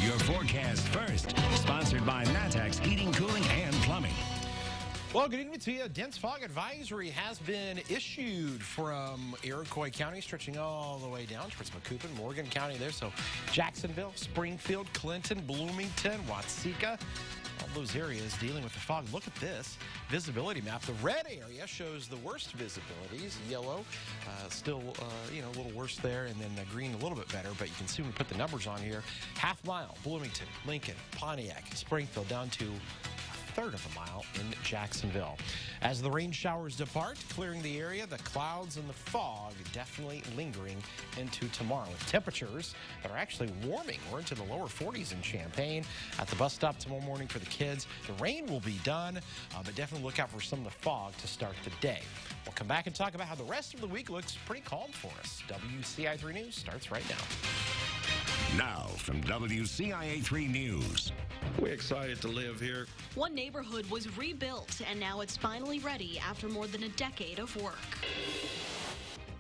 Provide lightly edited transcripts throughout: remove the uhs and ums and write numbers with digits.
your forecast first. Sponsored by Matex Heating, Cooling, and Plumbing. Well, good evening to you. A dense fog advisory has been issued from Iroquois County, stretching all the way down towards Macoupin, Morgan County there. So Jacksonville, Springfield, Clinton, Bloomington, Watseka, all those areas dealing with the fog. Look at this visibility map. The red area shows the worst visibilities. Yellow, still, a little worse there, and then the green a little bit better. But you can see when we put the numbers on here. Half mile, Bloomington, Lincoln, Pontiac, Springfield, down to third of a mile in Jacksonville. As the rain showers depart, clearing the area, the clouds and the fog definitely lingering into tomorrow, with temperatures that are actually warming. We're into the lower 40s in Champaign. At the bus stop tomorrow morning for the kids, the rain will be done, but definitely look out for some of the fog to start the day. We'll come back and talk about how the rest of the week looks pretty calm for us. WCIA 3 News starts right now. Now from WCIA 3 News. We're excited to live here. One neighborhood was rebuilt, and now it's finally ready after more than a decade of work.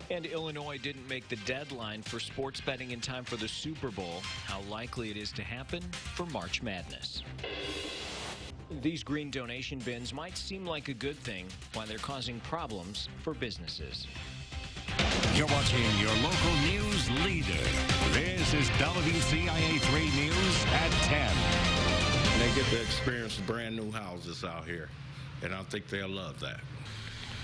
And Illinois didn't make the deadline for sports betting in time for the Super Bowl. How likely it is to happen for March Madness. These green donation bins might seem like a good thing, while they're causing problems for businesses. You're watching your local news leader. This is WCIA 3 News at 10. They get to experience brand new houses out here, and I think they'll love that.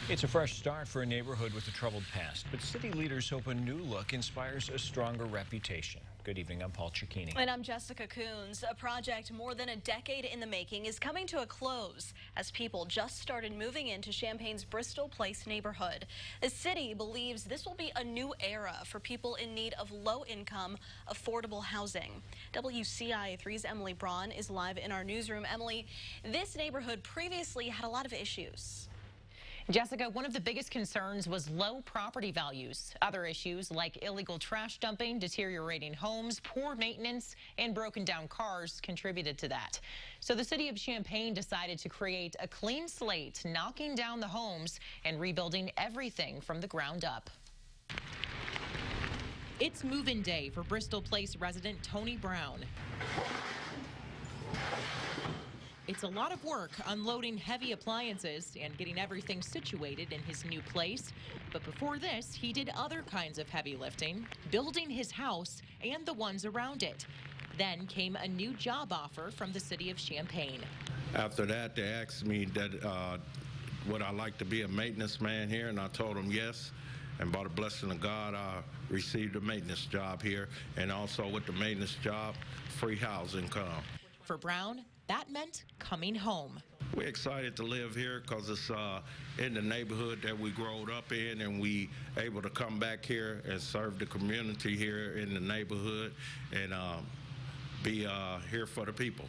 It's a fresh start for a neighborhood with a troubled past, but city leaders hope a new look inspires a stronger reputation. Good evening, I'm Paul Cicchini. And I'm Jessica Coons. A project more than a decade in the making is coming to a close as people just started moving into Champaign's Bristol Place neighborhood. The city believes this will be a new era for people in need of low-income, affordable housing. WCIA 3's Emily Braun is live in our newsroom. Emily, this neighborhood previously had a lot of issues. Jessica, one of the biggest concerns was low property values. Other issues like illegal trash dumping, deteriorating homes, poor maintenance, and broken down cars contributed to that. So the city of Champaign decided to create a clean slate, knocking down the homes and rebuilding everything from the ground up. It's move-in day for Bristol Place resident Tony Brown. It's a lot of work unloading heavy appliances and getting everything situated in his new place. But before this, he did other kinds of heavy lifting, building his house and the ones around it. Then came a new job offer from the city of Champaign. After that, they asked me that would I like to be a maintenance man here, and I told them yes. And by the blessing of God, I received a maintenance job here, and also with the maintenance job, free housing come. For Brown, that meant coming home. We're excited to live here because it's in the neighborhood that we growed up in, and we able to come back here and serve the community here in the neighborhood and be here for the people.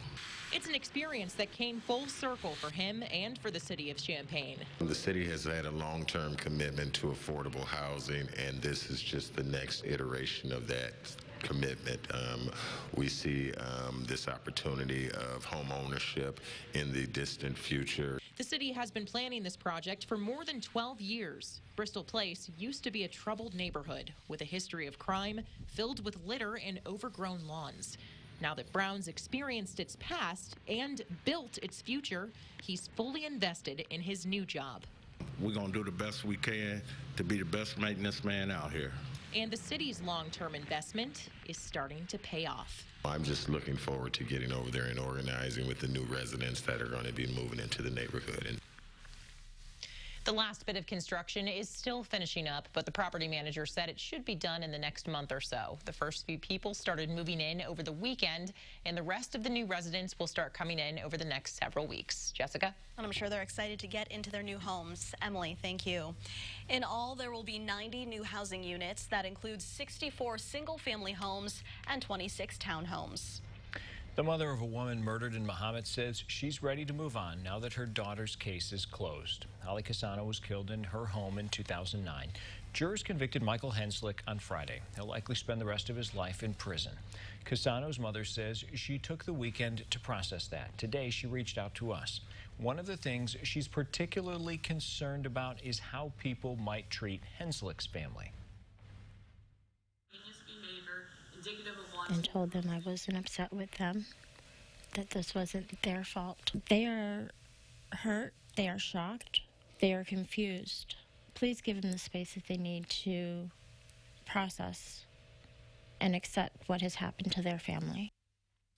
It's an experience that came full circle for him and for the city of Champaign. The city has had a long-term commitment to affordable housing, and this is just the next iteration of that commitment. We see this opportunity of home ownership in the distant future. The city has been planning this project for more than 12 years. Bristol Place used to be a troubled neighborhood with a history of crime, filled with litter and overgrown lawns. Now that Brown's experienced its past and built its future, he's fully invested in his new job. We're going to do the best we can to be the best maintenance man out here. And the city's long-term investment is starting to pay off. I'm just looking forward to getting over there and organizing with the new residents that are going to be moving into the neighborhood. The last bit of construction is still finishing up, but the property manager said it should be done in the next month or so. The first few people started moving in over the weekend, and the rest of the new residents will start coming in over the next several weeks. Jessica? And I'm sure they're excited to get into their new homes. Emily, thank you. In all, there will be 90 new housing units. That includes 64 single-family homes and 26 townhomes. The mother of a woman murdered in Mahomet says she's ready to move on now that her daughter's case is closed. Ali Cassano was killed in her home in 2009. Jurors convicted Michael Henslick on Friday. He'll likely spend the rest of his life in prison. Cassano's mother says she took the weekend to process that. Today, she reached out to us. One of the things she's particularly concerned about is how people might treat Henslick's family. Heinous behavior indicative of one and told them I wasn't upset with them, that this wasn't their fault. They are hurt, they are shocked, they are confused. Please give them the space that they need to process and accept what has happened to their family.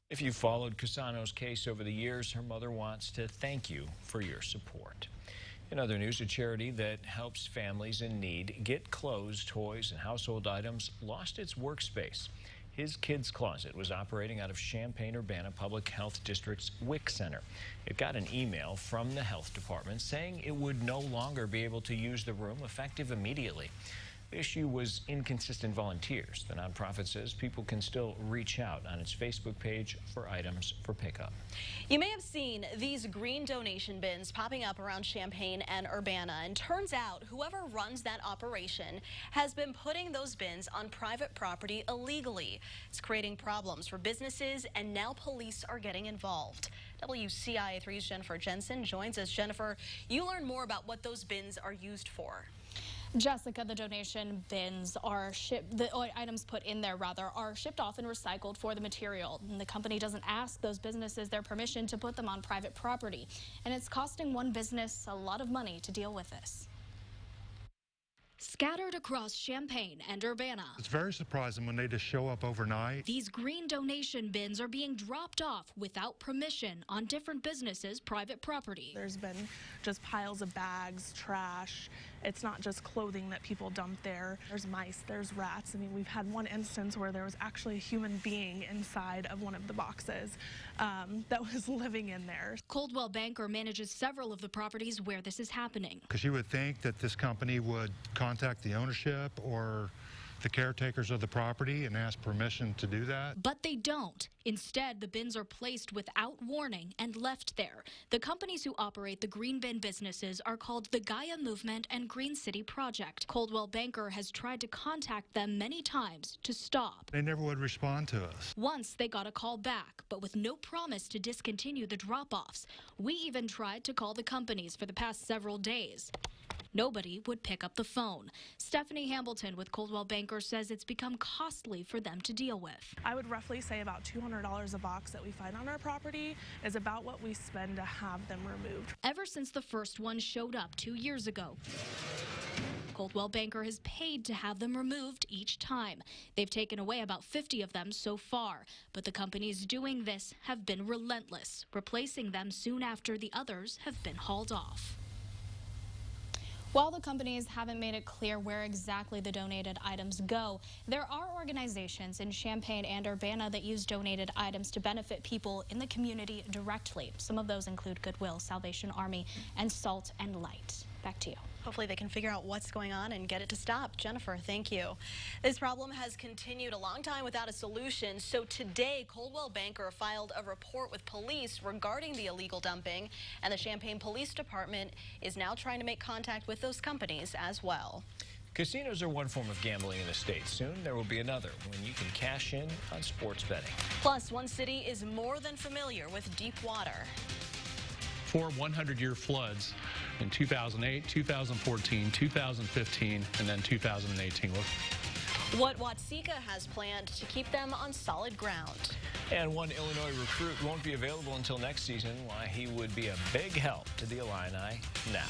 If you followed Cassano's case over the years, her mother wants to thank you for your support. In other news, a charity that helps families in need get clothes, toys, and household items lost its workspace. His Kids Closet was operating out of Champaign-Urbana Public Health District's WIC Center. It got an email from the health department saying it would no longer be able to use the room effective immediately. The issue was inconsistent volunteers. The nonprofit says people can still reach out on its Facebook page for items for pickup. You may have seen these green donation bins popping up around Champaign and Urbana, and turns out whoever runs that operation has been putting those bins on private property illegally. It's creating problems for businesses, and now police are getting involved. WCIA 3's Jennifer Jensen joins us. Jennifer, you learn more about what those bins are used for. Jessica, the donation bins are shipped, the items put in there are shipped off and recycled for the material. And the company doesn't ask those businesses their permission to put them on private property. And it's costing one business a lot of money to deal with this. Scattered across Champaign and Urbana, it's very surprising when they just show up overnight. These green donation bins are being dropped off without permission on different businesses' private property. There's been just piles of bags, trash. It's not just clothing that people dump there. There's mice, there's rats. I mean, we've had one instance where there was actually a human being inside of one of the boxes that was living in there. Coldwell Banker manages several of the properties where this is happening. Because you would think that this company would contact the ownership or the caretakers of the property and ask permission to do that. But they don't. Instead, the bins are placed without warning and left there. The companies who operate the green bin businesses are called the Gaia Movement and Green City Project. Coldwell Banker has tried to contact them many times to stop. They never would respond to us. Once they got a call back, but with no promise to discontinue the drop-offs. We even tried to call the companies for the past several days. Nobody would pick up the phone. Stephanie Hambleton with Coldwell Banker says it's become costly for them to deal with. I would roughly say about $200 a box that we find on our property is about what we spend to have them removed. Ever since the first one showed up 2 years ago, Coldwell Banker has paid to have them removed each time. They've taken away about 50 of them so far, but the companies doing this have been relentless, replacing them soon after the others have been hauled off. While the companies haven't made it clear where exactly the donated items go, there are organizations in Champaign and Urbana that use donated items to benefit people in the community directly. Some of those include Goodwill, Salvation Army, and Salt and Light. Back to you. Hopefully they can figure out what's going on and get it to stop. Jennifer, thank you. This problem has continued a long time without a solution. So today, Coldwell Banker filed a report with police regarding the illegal dumping, and the Champaign Police Department is now trying to make contact with those companies as well. Casinos are one form of gambling in the state. Soon there will be another when you can cash in on sports betting. Plus, one city is more than familiar with deep water. 4 100-year floods in 2008, 2014, 2015, and then 2018. What Watsika has planned to keep them on solid ground. And one Illinois recruit won't be available until next season. Why he would be a big help to the Illini now.